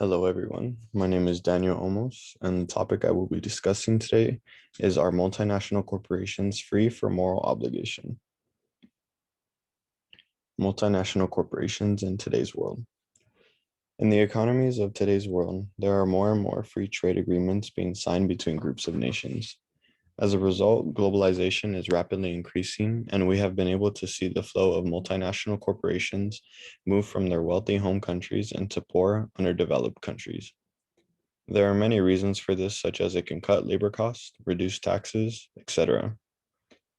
Hello, everyone. My name is Daniel Olmos, and the topic I will be discussing today is Are multinational corporations free from moral obligation? Multinational corporations in today's world. In the economies of today's world, there are more and more free trade agreements being signed between groups of nations. As a result, globalization is rapidly increasing, and we have been able to see the flow of multinational corporations move from their wealthy home countries into poor, underdeveloped countries. There are many reasons for this, such as it can cut labor costs, reduce taxes, etc.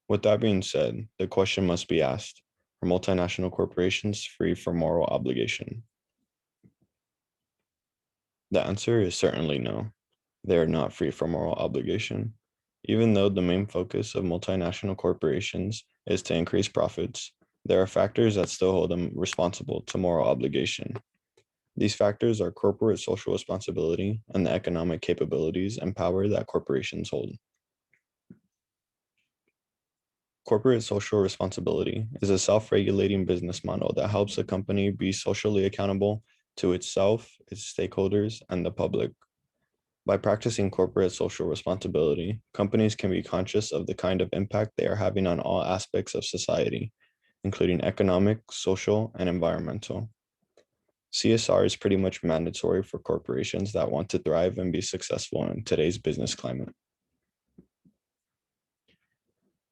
With that being said, the question must be asked, are multinational corporations free from moral obligation? The answer is certainly no. They are not free from moral obligation. Even though the main focus of multinational corporations is to increase profits, there are factors that still hold them responsible to moral obligation. These factors are corporate social responsibility and the economic capabilities and power that corporations hold. Corporate social responsibility is a self-regulating business model that helps a company be socially accountable to itself, its stakeholders, and the public. By practicing corporate social responsibility, companies can be conscious of the kind of impact they are having on all aspects of society, including economic, social, and environmental. CSR is pretty much mandatory for corporations that want to thrive and be successful in today's business climate.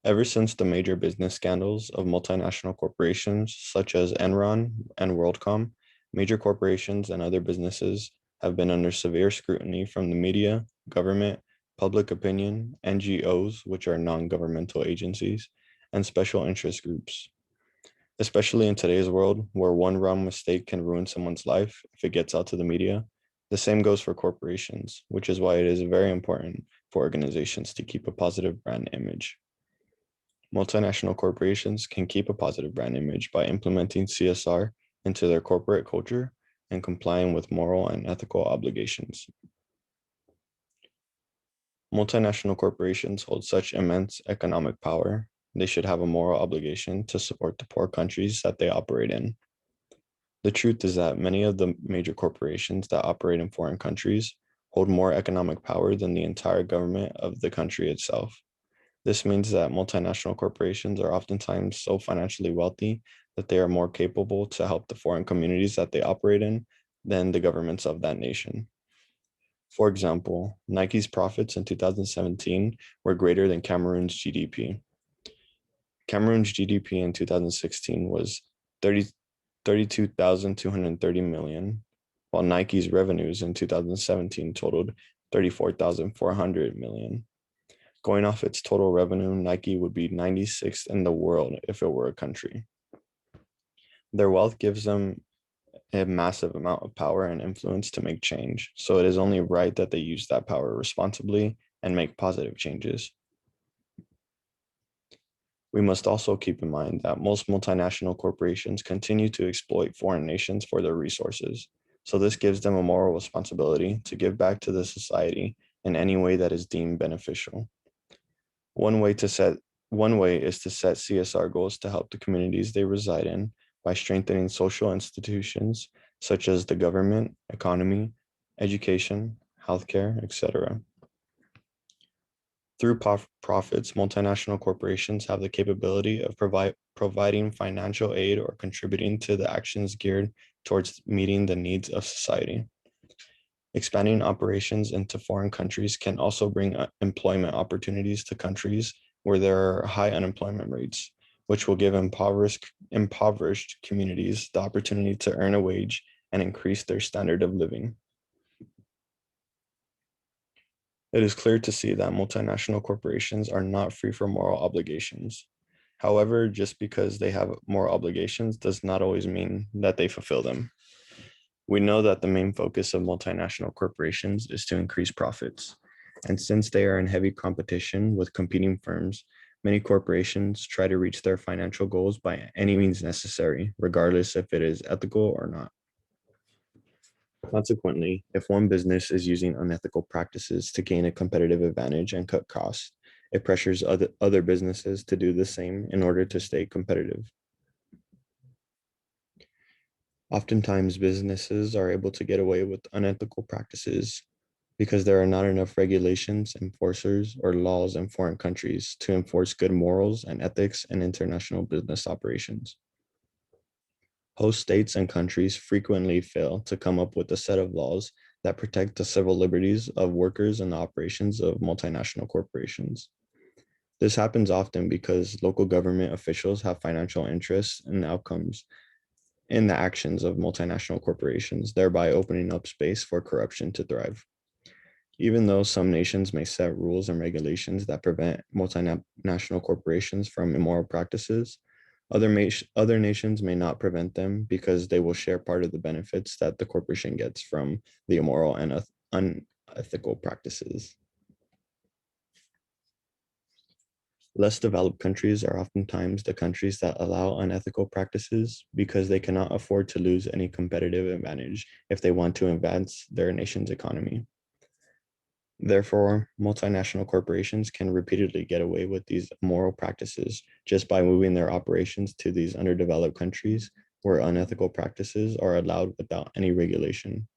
Ever since the major business scandals of multinational corporations such as Enron and WorldCom, major corporations and other businesses have been under severe scrutiny from the media, government, public opinion, NGOs, which are non-governmental agencies, and special interest groups. Especially in today's world, where one wrong mistake can ruin someone's life if it gets out to the media, the same goes for corporations, which is why it is very important for organizations to keep a positive brand image. Multinational corporations can keep a positive brand image by implementing CSR into their corporate culture and complying with moral and ethical obligations. Multinational corporations hold such immense economic power, they should have a moral obligation to support the poor countries that they operate in. The truth is that many of the major corporations that operate in foreign countries hold more economic power than the entire government of the country itself. This means that multinational corporations are oftentimes so financially wealthy that they are more capable to help the foreign communities that they operate in than the governments of that nation. For example, Nike's profits in 2017 were greater than Cameroon's GDP. Cameroon's GDP in 2016 was 32,230 million, while Nike's revenues in 2017 totaled 34,400 million. Going off its total revenue, Nike would be 96th in the world if it were a country. Their wealth gives them a massive amount of power and influence to make change, so it is only right that they use that power responsibly and make positive changes. We must also keep in mind that most multinational corporations continue to exploit foreign nations for their resources, so this gives them a moral responsibility to give back to the society in any way that is deemed beneficial. One way is to set CSR goals to help the communities they reside in by strengthening social institutions such as the government, economy, education, healthcare, etc. Through profits, multinational corporations have the capability of providing financial aid or contributing to the actions geared towards meeting the needs of society. Expanding operations into foreign countries can also bring employment opportunities to countries where there are high unemployment rates, which will give impoverished communities the opportunity to earn a wage and increase their standard of living. It is clear to see that multinational corporations are not free from moral obligations. However, just because they have more obligations does not always mean that they fulfill them. We know that the main focus of multinational corporations is to increase profits. And since they are in heavy competition with competing firms, many corporations try to reach their financial goals by any means necessary, regardless if it is ethical or not. Consequently, if one business is using unethical practices to gain a competitive advantage and cut costs, it pressures other businesses to do the same in order to stay competitive. Oftentimes, businesses are able to get away with unethical practices because there are not enough regulations, enforcers, or laws in foreign countries to enforce good morals and ethics in international business operations. Host states and countries frequently fail to come up with a set of laws that protect the civil liberties of workers and the operations of multinational corporations. This happens often because local government officials have financial interests in the outcomes in the actions of multinational corporations, thereby opening up space for corruption to thrive. Even though some nations may set rules and regulations that prevent multinational corporations from immoral practices, other nations may not prevent them because they will share part of the benefits that the corporation gets from the immoral and unethical practices. Less developed countries are oftentimes the countries that allow unethical practices because they cannot afford to lose any competitive advantage if they want to advance their nation's economy. Therefore, multinational corporations can repeatedly get away with these immoral practices just by moving their operations to these underdeveloped countries where unethical practices are allowed without any regulation.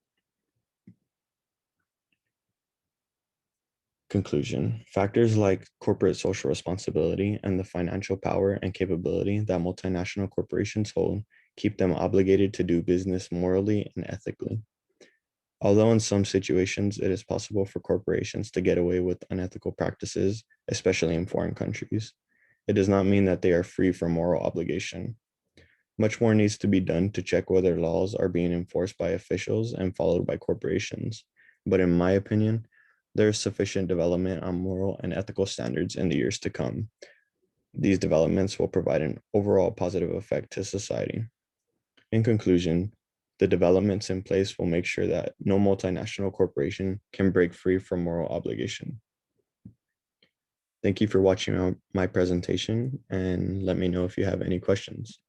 Conclusion. Factors like corporate social responsibility and the financial power and capability that multinational corporations hold keep them obligated to do business morally and ethically. Although in some situations it is possible for corporations to get away with unethical practices, especially in foreign countries, it does not mean that they are free from moral obligation. Much more needs to be done to check whether laws are being enforced by officials and followed by corporations. But in my opinion, there is sufficient development on moral and ethical standards in the years to come. These developments will provide an overall positive effect to society. In conclusion, the developments in place will make sure that no multinational corporation can break free from moral obligation. Thank you for watching my presentation, and let me know if you have any questions.